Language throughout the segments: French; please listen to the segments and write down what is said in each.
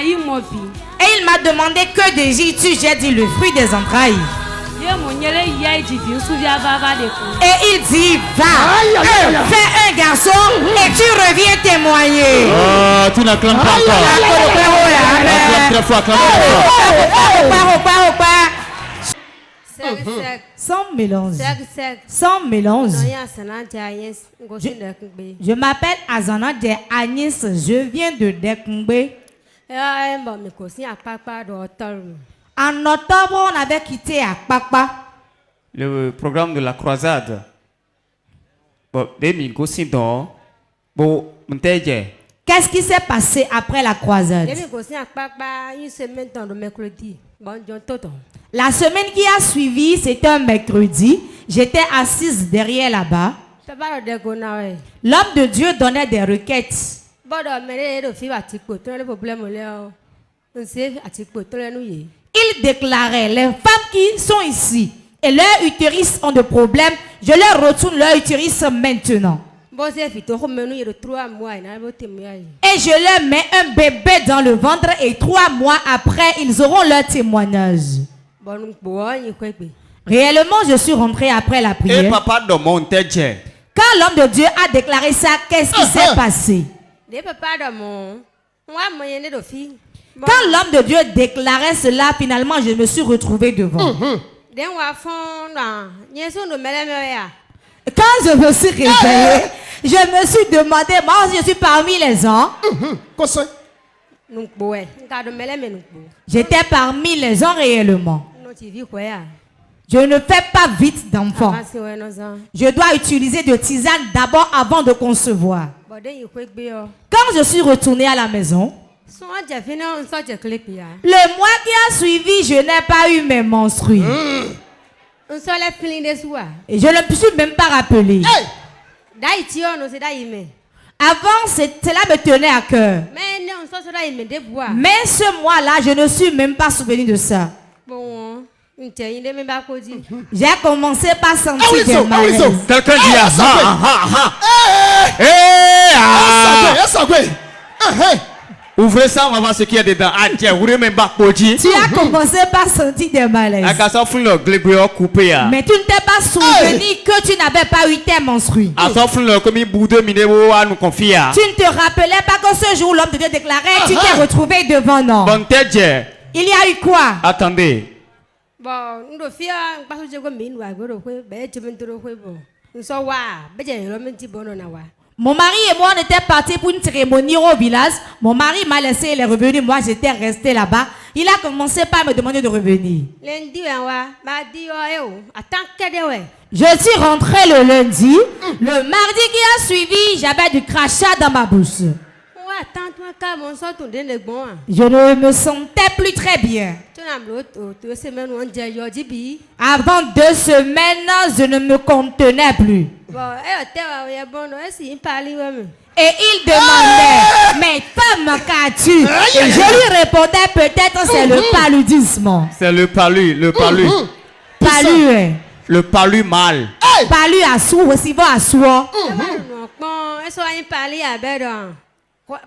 Et il m'a demandé que désires-tu? J'ai dit le fruit des entrailles. Et il dit va, fais un garçon et tu reviens témoigner. Oh, tu n'acclames pas encore. Acclame très fort, acclame très fort. Sans mélange. Sans mélange. Je m'appelle Azana de Agnès. Je viens de Dekungbe. En octobre, on avait quitté à Papa. Le programme de la croisade. Bon, Qu'est-ce qui s'est passé après la croisade? La semaine qui a suivi, c'était un mercredi. J'étais assise derrière là-bas. L'homme de Dieu donnait des requêtes. Il déclarait, les femmes qui sont ici et leurs utérus ont des problèmes, je leur retourne leur utérus maintenant. Et je leur mets un bébé dans le ventre et 3 mois après, ils auront leur témoignage. Réellement, je suis rentré après la prière. Quand l'homme de Dieu a déclaré ça, qu'est-ce qui s'est passé? Quand l'homme de Dieu déclarait cela, finalement, je me suis retrouvé devant. Quand je me suis réveillé, je me suis demandé, moi je suis parmi les ans. J'étais parmi les gens réellement. Je ne fais pas vite d'enfant. Je dois utiliser de tisane d'abord avant de concevoir. Quand je suis retourné à la maison, le mois qui a suivi, je n'ai pas eu mes menstrues. Et je ne me suis même pas rappelé. Avant, cela me tenait à cœur. Mais ce mois-là, je ne suis même pas souvenu de ça. J'ai commencé par sentir des malaises. Quelqu'un dit ouvrez ça, on va voir ce qu'il y a dedans. Tu as commencé par sentir des malaises. Mais tu ne t'es pas souvenu que tu n'avais pas eu tes menstrues. Tu ne te rappelais pas que ce jour l'homme de Dieu déclarait, tu t'es retrouvé devant nous. Il y a eu quoi? Attendez. Mon mari et moi, on était partis pour une cérémonie au village. Mon mari m'a laissé, il est revenu. Moi, j'étais resté là-bas. Il a commencé par me demander de revenir. Je suis rentré le lundi. Le mardi qui a suivi, j'avais du crachat dans ma bouche. Je ne me sentais plus très bien. Avant 2 semaines, je ne me contenais plus. Et il demandait, mais femme, qu'as-tu? Et je lui répondais, peut-être c'est le paludisme. C'est le palu, le palu. Palu. Le palu mal. Palu à soi, aussi va à soi. Quand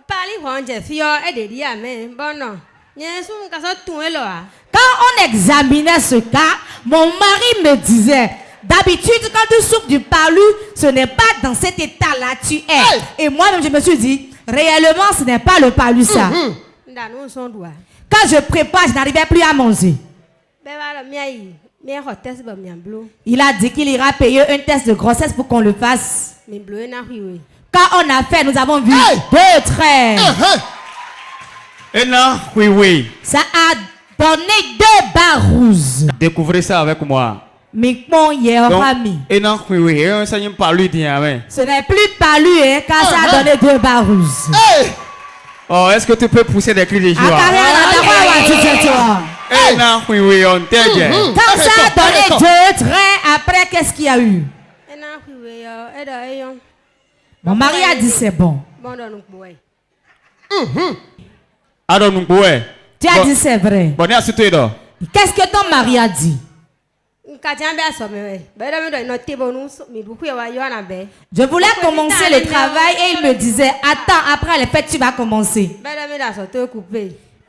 on examinait ce cas, mon mari me disait, d'habitude quand tu souffres du palu, ce n'est pas dans cet état-là tu es. Et moi-même je me suis dit, réellement ce n'est pas le palu ça. Quand je prépare, je n'arrivais plus à manger. Il a dit qu'il ira payer un test de grossesse pour qu'on le fasse. Quand on a fait, nous avons vu 2 traits. Ça a donné 2 barres rouges. Découvrez ça avec moi. Mais bon, ce n'est plus palu car ça a donné 2 barres rouges. Oh, est-ce que tu peux pousser des cris de joie? Quand ça a donné 2 traits, après qu'est-ce qu'il y a eu? Mon mari a dit c'est bon. Tu as dit c'est vrai. Qu'est-ce que ton mari a dit? Je voulais commencer le travail et il me disait attends, après les fêtes tu vas commencer.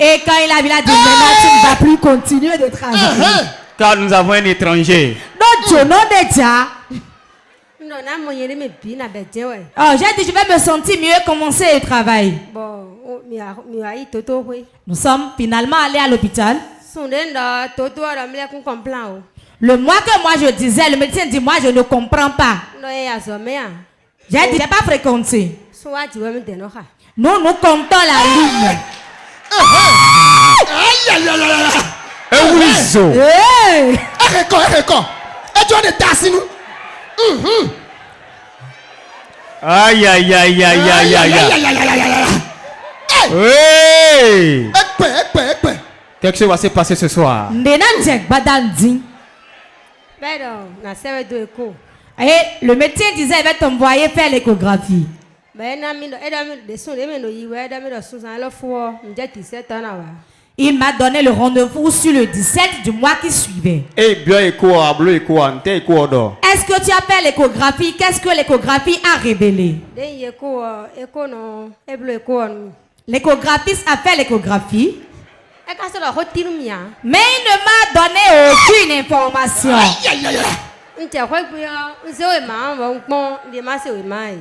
Et quand il a vu la dit, maintenant tu ne vas plus continuer de travailler. Car nous avons un étranger. Non, Dieu, non, déjà. Non, non, mon yéri me bien à bête, ouais. Oh, j'ai dit, je vais me sentir mieux commencer le travail. Bon, mi a eu toto, oui. Nous sommes finalement allés à l'hôpital. Son d'un toto à la mêlée qu'on comprend. Le mois que moi je disais, le médecin dit, moi je ne comprends pas. Non, il y a ça, mais. J'ai dit, j'ai pas fréquenté. Soit tu veux me donner. Nous comptons la ligne. Aïe, aïe, aïe, aïe. Un ouiseau. Hey! Et tu as des tasses, nous. Aïe, aïe, aïe, aïe, aïe, aïe, aïe. Oui. Quelque chose va se passer ce soir. Ndenanjek badandi. Ben non, na serve de écho. Et le médecin disait, il va t'envoyer faire l'échographie. Ben non, de son de meno yiwe, de meno sous un fois, m'dit 17 ans là. Il m'a donné le rendez-vous sur le 17 du mois qui suivait. Eh bien, écho, ablo, écho, ante, écho, d'or. Est-ce que tu as fait l'échographie? Qu'est-ce que l'échographie a révélé? Den écho, écho non, eblo écho non. L'échographiste a fait l'échographie, E ka se la hotiru mia. mais il ne m'a donné aucune information. Ntia kwa kuya, nse we ma, bon bon, de ma se we mai.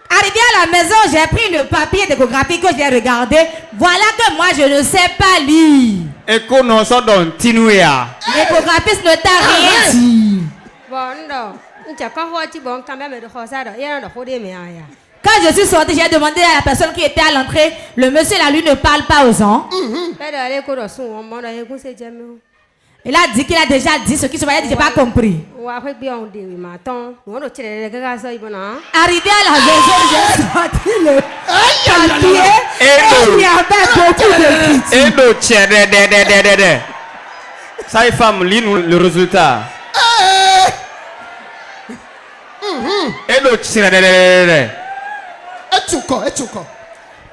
Arrivé à la maison, j'ai pris le papier d'échographie que j'ai regardé. Voilà que moi, je ne sais pas lire. Écho, non, ça donne tinouya. L'échographiste ne t'a rien dit. Bon, non. Ntia kwa hoti bon, quand même de hosa da, ya na hode me aya. Quand je suis sortie, j'ai demandé à la personne qui était à l'entrée, le monsieur là, lui ne parle pas aux gens. Ben ale ko do sun, on da ye kun se jeme. Il a dit qu'il a déjà dit ce qui se voyait, je n'ai pas compris. Wa kwa bi on de we ma ton, on do tire de ga sa ibona. Arrivé à la maison, j'ai sorti le papier et il y avait beaucoup de critiques. Et nous, tiens, de. Ça, les femmes, lis-nous le résultat. Et nous, tiens, de.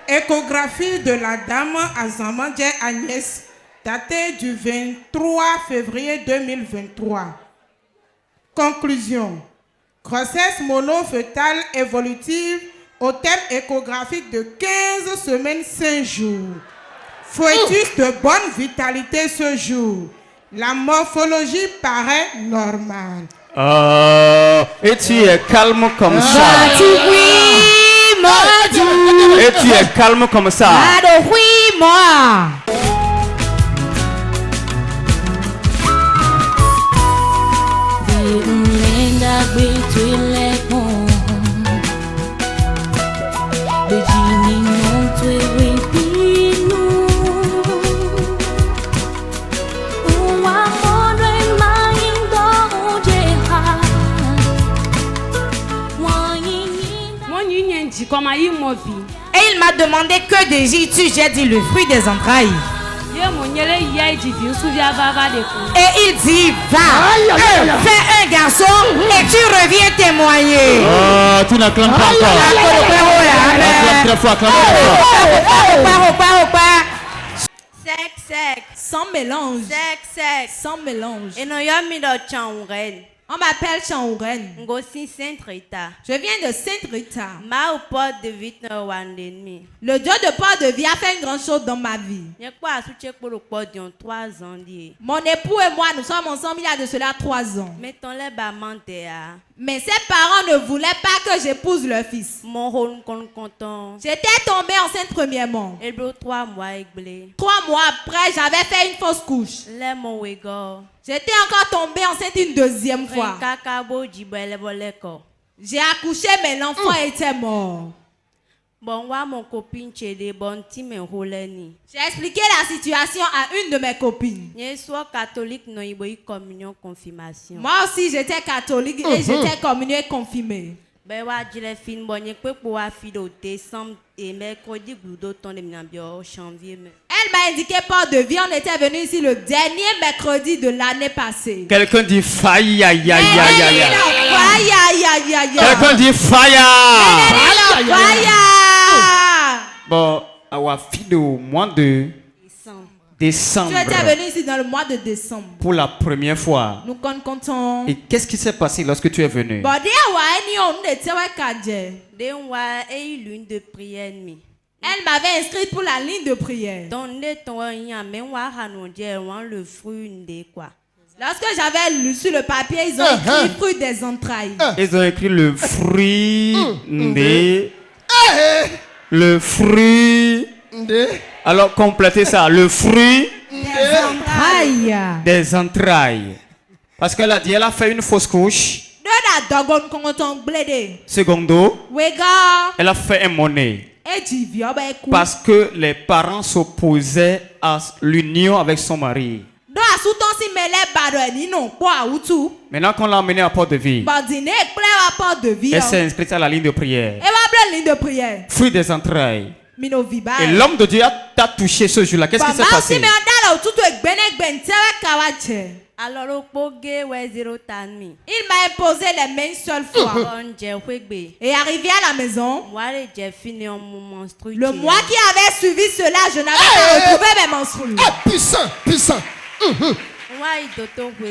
Échographie de la dame Azamandje Agnès, datée du 23 février 2023. Conclusion. Grossesse monofœtale évolutive au thème échographique de 15 semaines 5 jours. Fœtus de bonne vitalité ce jour. La morphologie paraît normale. Et tu es calme comme ça. Et tu es calme comme ça. Oui, moi. Et il m'a demandé que désires-tu? J'ai dit le fruit des entrailles. Et il dit, va, fais un garçon et tu reviens témoigner. Oh, tu n'acclames pas encore. Acclame très fort, acclame très fort. Sec. Sans mélange. Sec. Sans mélange. Et non, y'a mis dans Chanouren. On m'appelle Chanouren. Ngosi Saint-Rita. Je viens de Sainte-Rita. Ma au port de vite no one demi. Le Dieu de port de vie a fait une grande chose dans ma vie. Y'a quoi à soutenir pour le port d'yon 3 ans lié. Mon époux et moi, nous sommes ensemble il y a de cela 3 ans. Mettons les bamante à. Mais ses parents ne voulaient pas que j'épouse leur fils. Mon rôle content. J'étais tombée enceinte premièrement. Et le 3 mois églé. 3 mois après, j'avais fait une fausse couche. Les mon wego. J'étais encore tombée enceinte une deuxième fois. J'ai accouché, mais l'enfant était mort. Bon, moi, mon copine, j'ai bon team en roleni. J'ai expliqué la situation à une de mes copines. Je suis catholique, non, il y a communion, confirmation. Moi aussi, j'étais catholique et j'étais communiée confirmée. Ben, ouais, je l'ai fait, bon, je peux pouvoir faire au décembre et mercredi, d'automne, janvier. Elle m'a indiqué port de vie. On était venu ici le dernier mercredi de l'année passée. Quelqu'un dit faille, aïe, aïe, aïe, aïe. Quelqu'un dit faille. Bon, our fille au mois de décembre. Tu étais venu ici dans le mois de décembre. Pour la première fois. Nous comptons. Et qu'est-ce qui s'est passé lorsque tu es venu? D'un ouais, et l'une de prière. Elle m'avait inscrite pour la ligne de prière. Donner ton rien, mais on va le fruit de quoi. Lorsque j'avais lu sur le papier, ils ont écrit fruit des entrailles. Ils ont écrit le fruit des... Le fruit... Alors complétez ça. Le fruit Entrailles. des entrailles. Parce qu'elle a dit, elle a fait une fausse couche. Secondo, elle a fait un monnaie. Parce que les parents s'opposaient à l'union avec son mari. Maintenant qu'on l'a emmenée à Port-de-Vie, elle s'est inscrite à la ligne de prière. Fruit des entrailles. Et l'homme de Dieu t'a touché ce jour-là. Qu'est-ce qui s'est passé? Alors, il m'a imposé les mains seule fois. Et arrivé à la maison, le mois qui avait suivi cela, je n'avais pas retrouvé mes menstrues. Puissant, puissant.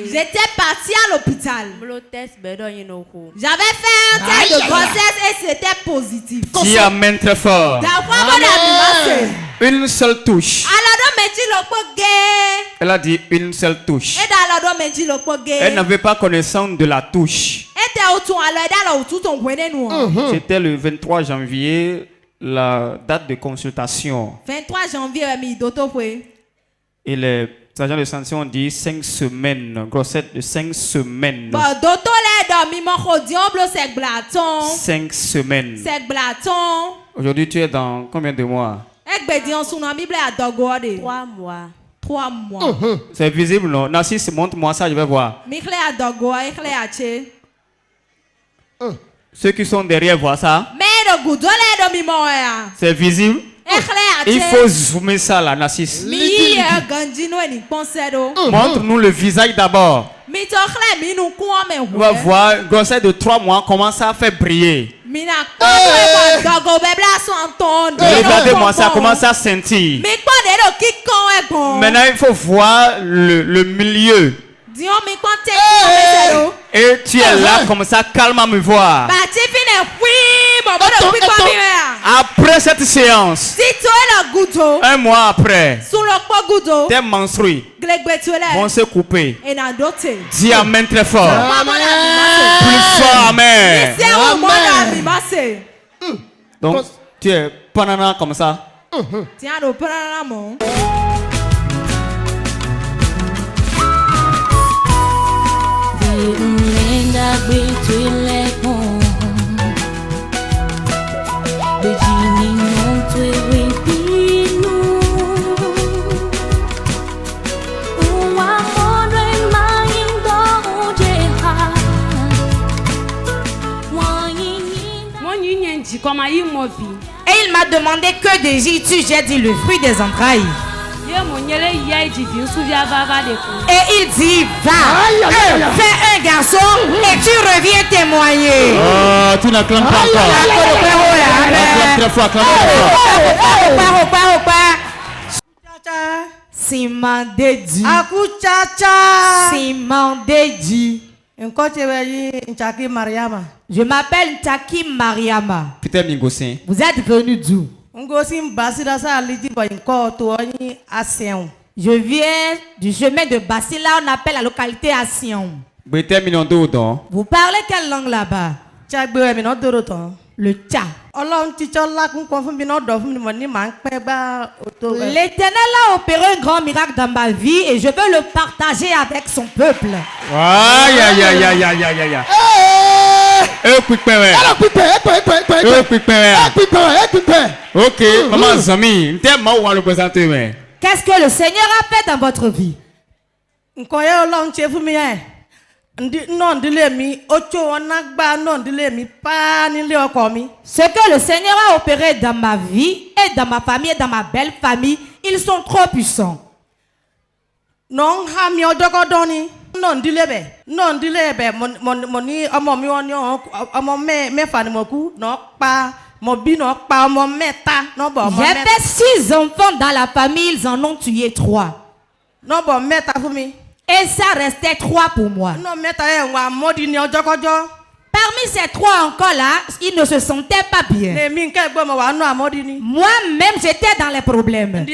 J'étais partie à l'hôpital. J'avais fait un test de grossesse et c'était positif. Dis amen très fort. Une seule touche. Elle a dit une seule touche. Elle n'avait pas connaissance de la touche. C'était le 23 janvier, la date de consultation. 23 janvier, et les agents de santé ont dit 5 semaines, grossesse de 5 semaines. 5 semaines. Aujourd'hui, tu es dans combien de mois? 3 mois. 3 mois. C'est visible, non? Narcisse, montre-moi ça, je vais voir. Ceux qui sont derrière voient ça. C'est visible. Il faut zoomer ça là, Narcisse. Montre-nous le visage d'abord. On va voir, grossesse de 3 mois commence à faire briller. Regardez-moi, ça commence à sentir. Maintenant, il faut voir le milieu. Et tu es là comme ça, calme à me voir. Après cette séance, un mois après, tes menstrues vont se couper. Dis amen très fort. Plus fort, amen. Donc, tu es banana comme ça. Et il m'a demandé que désires-tu? J'ai dit le fruit des entrailles. Et il dit va, fais un garçon et tu reviens témoigner. Oh, tu n'acclames pas encore. Acclame très fort, acclame très fort. Simon Dedi. Simon Dedi. Je m'appelle Taki Mariama. Peter Mingossin. Vous êtes venu d'où? Je viens du chemin de Basila, on appelle la localité à Sion. Vous parlez quelle langue là-bas? Le Tcha. L'Éternel a opéré un grand miracle dans ma vie et je veux le partager avec son peuple. Aïe, aïe, aïe, aïe, aïe, aïe, aïe. Ok, maman Zami, qu'est-ce que le Seigneur a fait dans votre vie? Ce que le Seigneur a opéré dans ma vie et dans ma famille et dans ma belle famille, ils sont trop puissants. J'ai fait 6 enfants dans la famille, ils en ont tué 3. Et ça restait 3 pour moi. parmi ces trois encore là, ils ne se sentaient pas bien. Moi-même, j'étais dans les problèmes.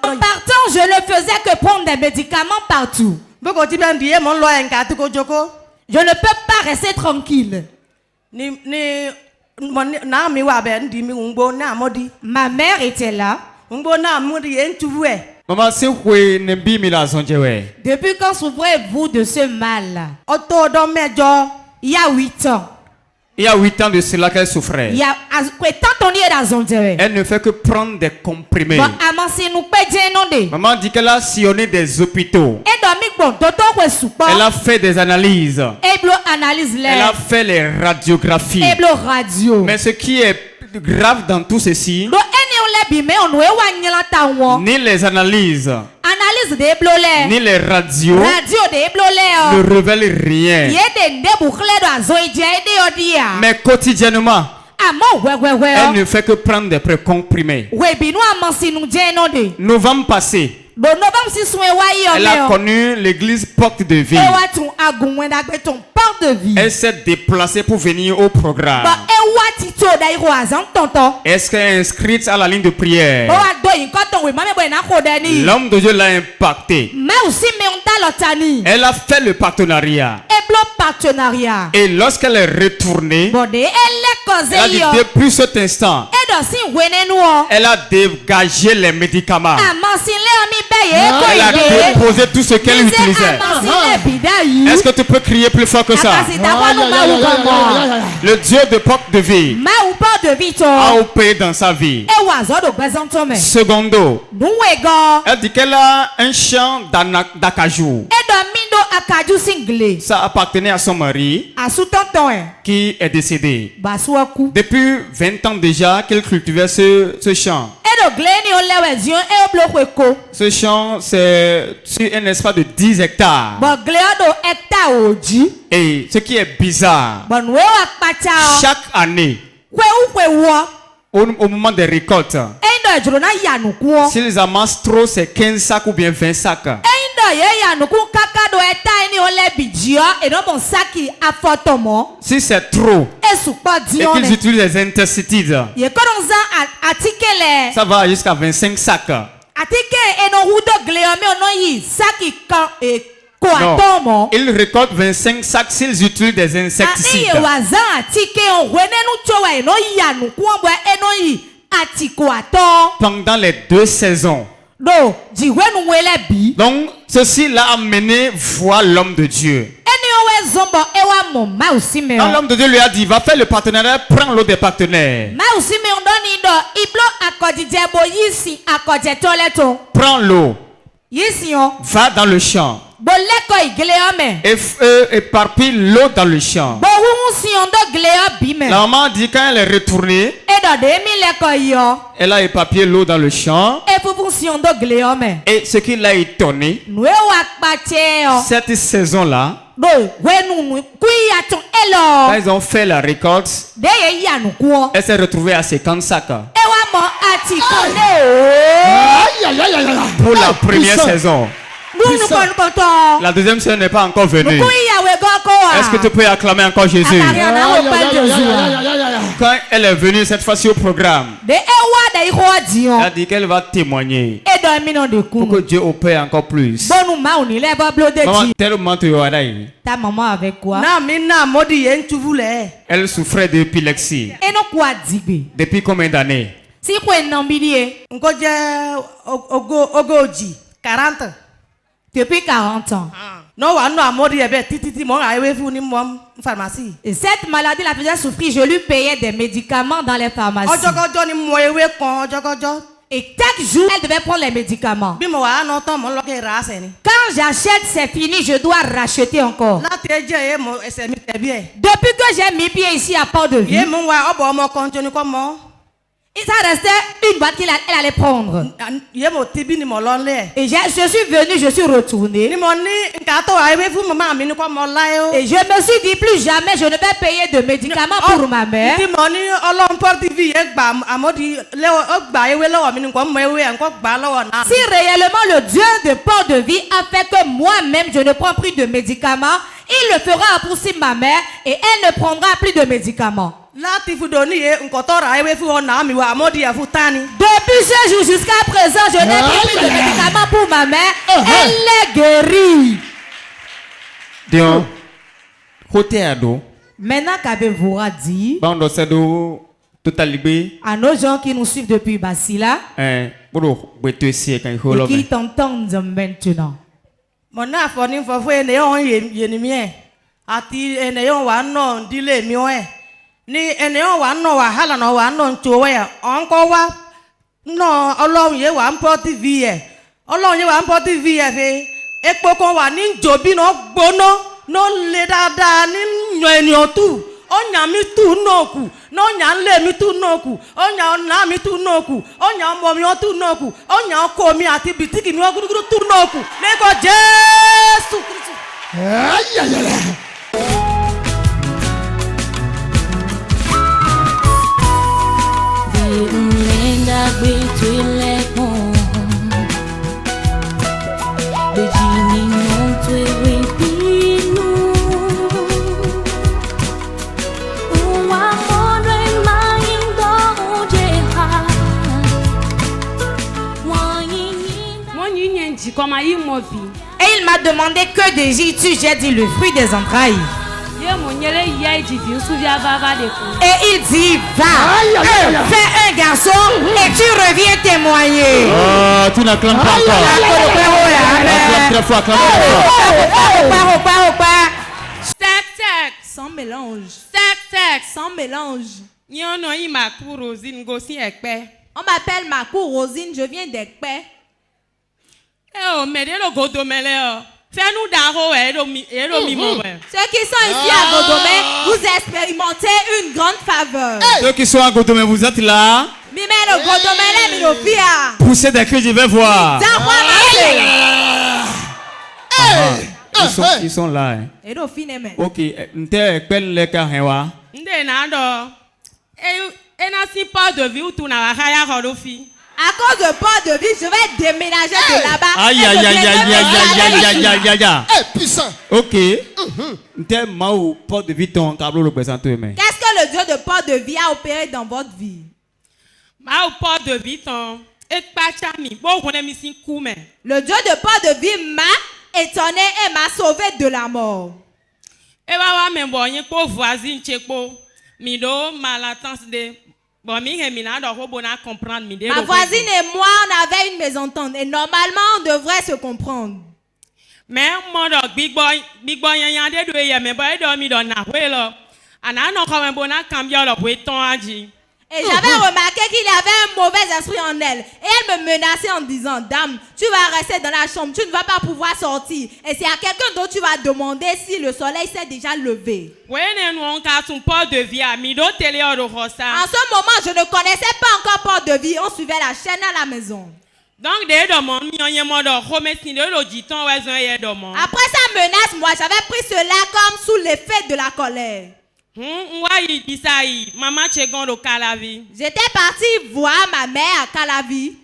En partant, je ne faisais que prendre des médicaments partout. Je ne peux pas rester tranquille. Ma mère était là. Maman, si vous depuis quand souffrez-vous de ce mal? Il y a 8 ans. Il y a 8 ans de cela qu'elle souffrait. Elle ne fait que prendre des comprimés. Maman dit qu'elle a sillonné des hôpitaux. Elle a fait des analyses. Elle a fait les radiographies. Mais ce qui est grave dans tout ceci, ni les analyses, ni les radios ne révèlent rien. Mais quotidiennement, elle ne fait que prendre des précomprimés. Novembre passé, elle a connu l'église Porte de Vie. Elle s'est déplacée pour venir au programme. Est-ce qu'elle est inscrite à la ligne de prière? L'homme de Dieu l'a impacté. Elle a fait le partenariat. Et lorsqu'elle est retournée, elle a dit depuis cet instant, elle a dégagé les médicaments. Elle a déposé tout ce qu'elle utilisait. Est-ce que tu peux crier plus fort que ça? Le Dieu de Porte de Vie a opéré dans sa vie. Secondo, elle dit qu'elle a un champ d'acajou. Ça appartenait à son mari qui est décédé. Depuis 20 ans déjà qu'elle cultivait ce champ. Ce champ, c'est sur un espace de 10 hectares. Et ce qui est bizarre, chaque année, au moment des récoltes, s'ils amassent trop, c'est 15 sacs ou bien 20 sacs. Si c'est trop et qu'ils utilisent les insecticides, ça va jusqu'à 25 sacs. Non, ils récoltent 25 sacs s'ils utilisent des insecticides. Pendant les 2 saisons. Donc, ceci l'a amené voir l'homme de Dieu. Quand l'homme de Dieu lui a dit, va faire le partenariat, prends l'eau des partenaires. Prends l'eau. Va dans le champ. Et éparpille l'eau dans le champ. La maman dit quand elle est retournée, elle a éparpillé l'eau dans le champ. Et ce qui l'a étonné, cette saison-là, quand ils ont fait la récolte, elle s'est retrouvée à 50 sacs. Pour la première saison. La deuxième saison n'est pas encore venue. Est-ce que tu peux acclamer encore Jésus? Quand elle est venue cette fois-ci au programme, elle a dit qu'elle va témoigner pour que Dieu opère encore plus. Maman, tellement tu es ta maman avec quoi? Elle souffrait d'épilepsie. Depuis combien d'années? 40. Depuis 40 ans. Et cette maladie la faisait souffrir. Je lui payais des médicaments dans les pharmacies. Et chaque jour, elle devait prendre les médicaments. Quand j'achète, c'est fini, je dois racheter encore. Depuis que j'ai mis pied ici à Port de Vie, ça restait une boîte qu'elle allait prendre. Et je suis venu, je suis retourné. Et je me suis dit, plus jamais je ne vais payer de médicaments pour ma mère. Si réellement le Dieu de Port de Vie a fait que moi-même je ne prends plus de médicaments, il le fera pour si ma mère et elle ne prendra plus de médicaments. Depuis ce jour jusqu'à présent, je n'ai plus de médicaments pour ma mère. Elle est guérie. Maintenant qu'avez-vous dit à nos gens qui nous suivent depuis Basila et qui t'entendent maintenant. Ni eneo wa no wahala no wa no nchowe onko wa no Ọlọ́run ye wa npo TV e Ọlọ́run ye wa npo TV e fe epo kan wa ni njobi no gbono no le dáadáa ni yan eniyan tu onya mi tu noku no nya nle mi tu noku onya na mi tu noku onya ọmọ mi tu noku onya ọkọ mi àti bitiki mi oguruguru tu noku leko Jésù Kristu Et il m'a demandé que désires-tu? J'ai dit le fruit des entrailles. Et il dit, va, fais un garçon et tu reviens témoigner. Oh, tu n'acclames pas encore. Acclame très fort, acclame très fort. Tac, sans mélange. Tac, sans mélange. On m'appelle Makou Rosine, je viens d'Ekpe. Ceux qui sont ici à Godomé, vous expérimentez une grande faveur. Ceux qui sont à Godomé, vous êtes là. Poussez des cris, je vais voir. Ils sont là. Ok. À cause de Port de Vie, je vais déménager de là-bas. Aïe. Puissant. Ok. Qu'est-ce que le Dieu de Port de Vie a opéré dans votre vie? Le Dieu de Port de Vie m'a étonné et m'a sauvé de la mort. Ma voisine et moi, on avait une mésentente et normalement, on devrait se comprendre. Et j'avais remarqué qu'il y avait un mauvais esprit en elle. Et elle me menaçait en disant, dame, tu vas rester dans la chambre, tu ne vas pas pouvoir sortir. Et c'est à quelqu'un d'autre tu vas demander si le soleil s'est déjà levé. En ce moment, je ne connaissais pas encore Port de Vie. On suivait la chaîne à la maison. Après sa menace, moi, j'avais pris cela comme sous l'effet de la colère. J'étais partie voir ma mère à Calavi.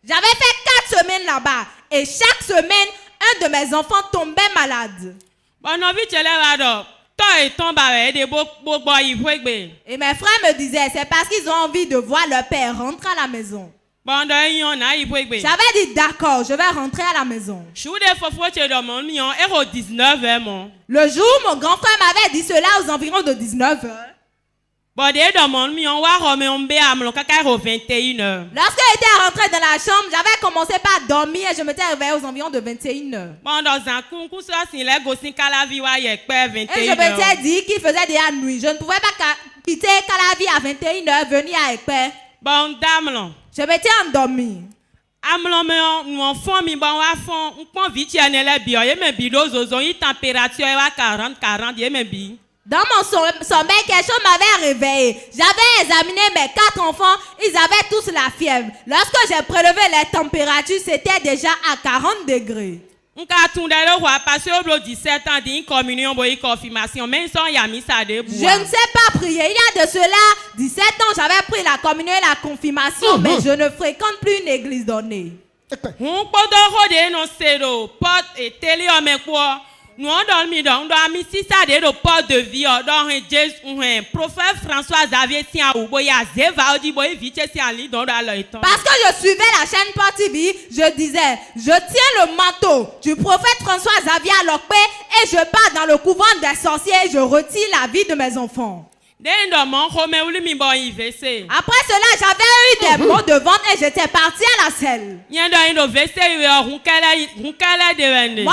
J'avais fait 4 semaines là-bas. Et chaque semaine, un de mes enfants tombait malade. Et mes frères me disaient, c'est parce qu'ils ont envie de voir leur père rentrer à la maison. J'avais dit d'accord, je vais rentrer à la maison. Le jour où mon grand frère m'avait dit cela aux environs de 19h. Lorsque j'étais rentré dans la chambre, j'avais commencé par dormir et je m'étais réveillé aux environs de 21h. Et je m'étais dit qu'il faisait déjà nuit. Je ne pouvais pas quitter Calavi à 21h, venir à Ekpe. Je m'étais endormi. Dans mon sommeil, quelque chose m'avait réveillé. J'avais examiné mes 4 enfants, ils avaient tous la fièvre. Lorsque j'ai prélevé les températures, c'était déjà à 40 degrés. Je ne sais pas prier. Il y a de cela 17 ans, j'avais pris la communion et la confirmation, mais je ne fréquente plus une église donnée. Nous avons mis ça de porte de vie dans un prophète François Xavier parce que je suivais la chaîne Port TV, je disais, je tiens le manteau du prophète François Xavier Lokpe et je pars dans le couvent des sorciers et je retire la vie de mes enfants. Après cela, j'avais eu des maux de ventre et j'étais parti à la selle. Moi,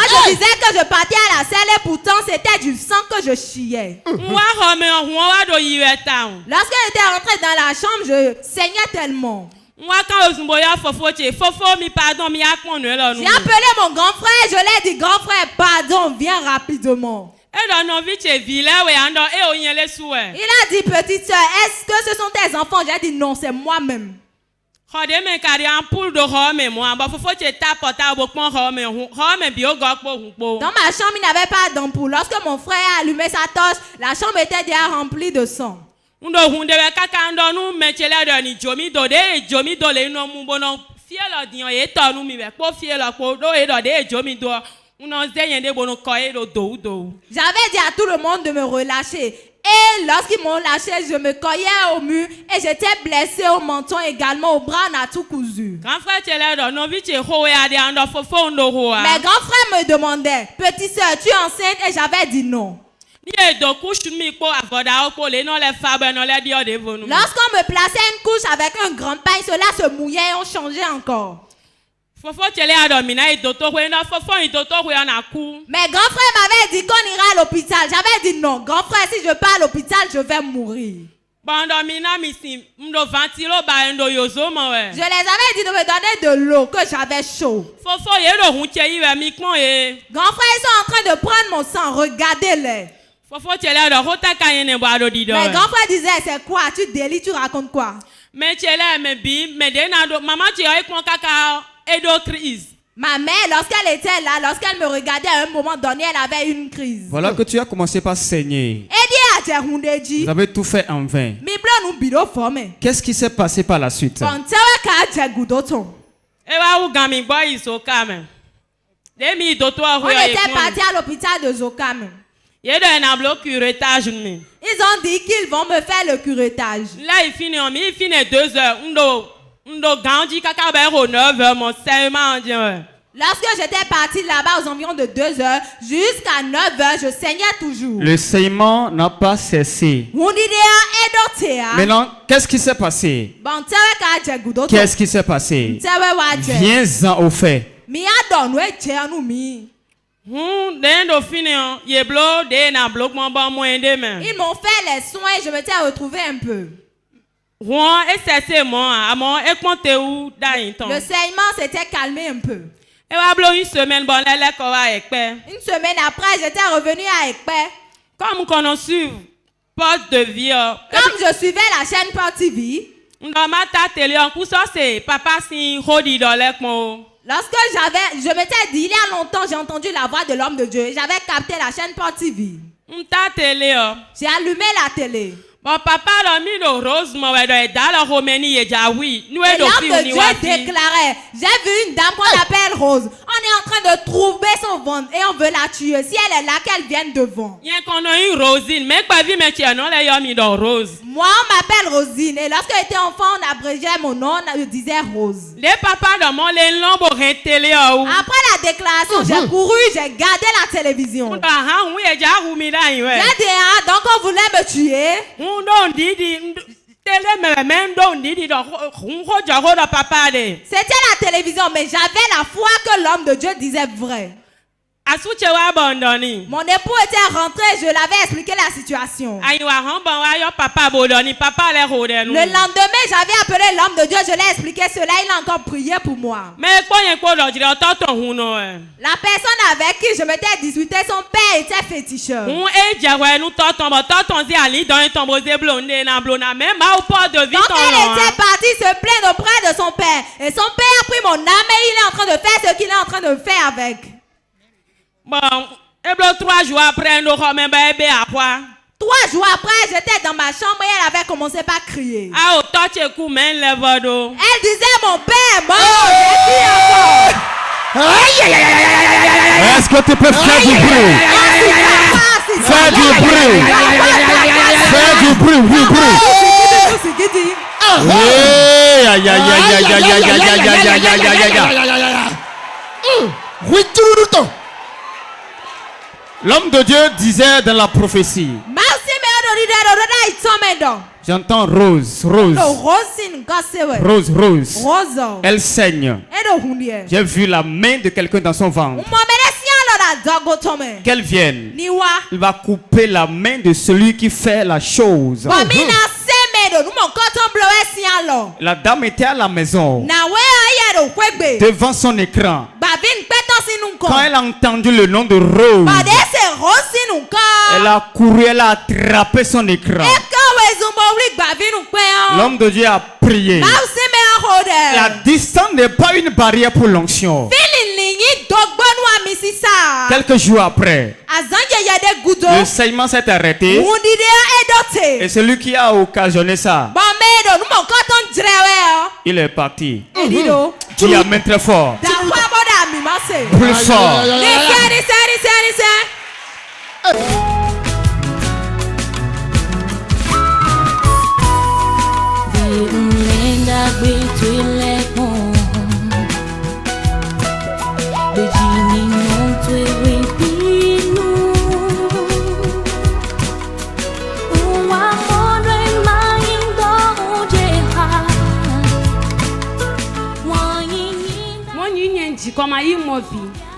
je disais que je partais à la selle et pourtant c'était du sang que je chiais. Lorsque j'étais rentré dans la chambre, je saignais tellement. J'ai appelé mon grand frère, je lui ai dit, grand frère, pardon, viens rapidement. Il a dit, petite soeur, est-ce que ce sont tes enfants? J'ai dit, non, c'est moi-même. Dans ma chambre, il n'y avait pas d'ampoule. Lorsque mon frère a allumé sa torche, la chambre était déjà remplie de sang. J'avais dit à tout le monde de me relâcher. Et lorsqu'ils m'ont lâché, je me cognais au mur et j'étais blessé au menton également, au bras, on a tout cousu. Mes grands frères me demandaient, petite soeur, tu es enceinte? Et j'avais dit non. Lorsqu'on me plaçait une couche avec un grand pain, cela se mouillait et on changeait encore. Mes grands frères m'avaient dit qu'on ira à l'hôpital. J'avais dit non. Grand frère, si je pars à l'hôpital, je vais mourir. Je les avais dit de me donner de l'eau, que j'avais chaud. Grand frère, ils sont en train de prendre mon sang. Regardez-les. Mes grands frères disaient, c'est quoi? Tu délis, tu racontes quoi? Ma mère, lorsqu'elle était là, lorsqu'elle me regardait à un moment donné, elle avait une crise. Voilà que tu as commencé par saigner. Vous avez tout fait en vain. Qu'est-ce qui s'est passé par la suite? On était parti à l'hôpital de Zokam. Ils ont dit qu'ils vont me faire le curettage. Là, il finit 2 heures. Lorsque j'étais parti là-bas aux environs de 2 heures, jusqu'à 9 heures, je saignais toujours. Le saignement n'a pas cessé. Maintenant, qu'est-ce qui s'est passé? Qu'est-ce qui s'est passé? Viens-en au fait. Ils m'ont fait les soins et je me suis retrouvé un peu. Le saignement s'était calmé un peu. Une semaine après, j'étais revenu à Ekpe. Comme je suivais la chaîne Port TV. Lorsque je m'étais dit, il y a longtemps, j'ai entendu la voix de l'homme de Dieu. J'avais capté la chaîne Port TV. J'ai allumé la télé. Mon papa a mis le rose, et l'homme de Dieu déclarait, j'ai vu une dame qu'on appelle Rose. On est en train de trouver son ventre et on veut la tuer. Si elle est là, qu'elle vienne devant. Moi, on m'appelle Rosine. Et lorsque j'étais enfant, on abrégeait mon nom, on disait Rose. Après la déclaration, j'ai couru, j'ai gardé la télévision. J'ai dit, donc on voulait me tuer. C'était la télévision, mais j'avais la foi que l'homme de Dieu disait vrai. Mon époux était rentré, je l'avais expliqué la situation. Le lendemain, j'avais appelé l'homme de Dieu, je l'ai expliqué cela, il a encore prié pour moi. La personne avec qui je m'étais disputé, son père était féticheur. Quand elle était partie se plaindre auprès de son père, et son père a pris mon âme et il est en train de faire ce qu'il est en train de faire avec. Bon, 3 jours après, 3 jours après, j'étais dans ma chambre et elle avait commencé par crier. Elle disait mon père est mort. Est-ce que tu peux faire du bruit? Faire du bruit. Faire du bruit, du bruit. L'homme de Dieu disait dans la prophétie. J'entends rose, rose. Rose, rose. Elle saigne. J'ai vu la main de quelqu'un dans son ventre. Qu'elle vienne. Il va couper la main de celui qui fait la chose. La dame était à la maison devant son écran. Quand elle a entendu le nom de Rose, elle a couru, elle a attrapé son écran. L'homme de Dieu a prié. La distance n'est pas une barrière pour l'onction. Quelques jours après, le saignement s'est arrêté. Et celui qui a occasionné ça, il est parti. Tu amènes très fort. Plus fort.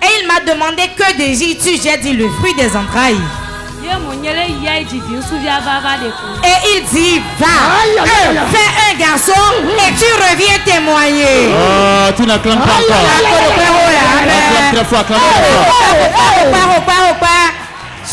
Et il m'a demandé que désires-tu? J'ai dit le fruit des entrailles. Et il dit va, fais un garçon et tu reviens témoigner. Oh, tu n'acclames pas encore. Acclame très fort, acclame très fort.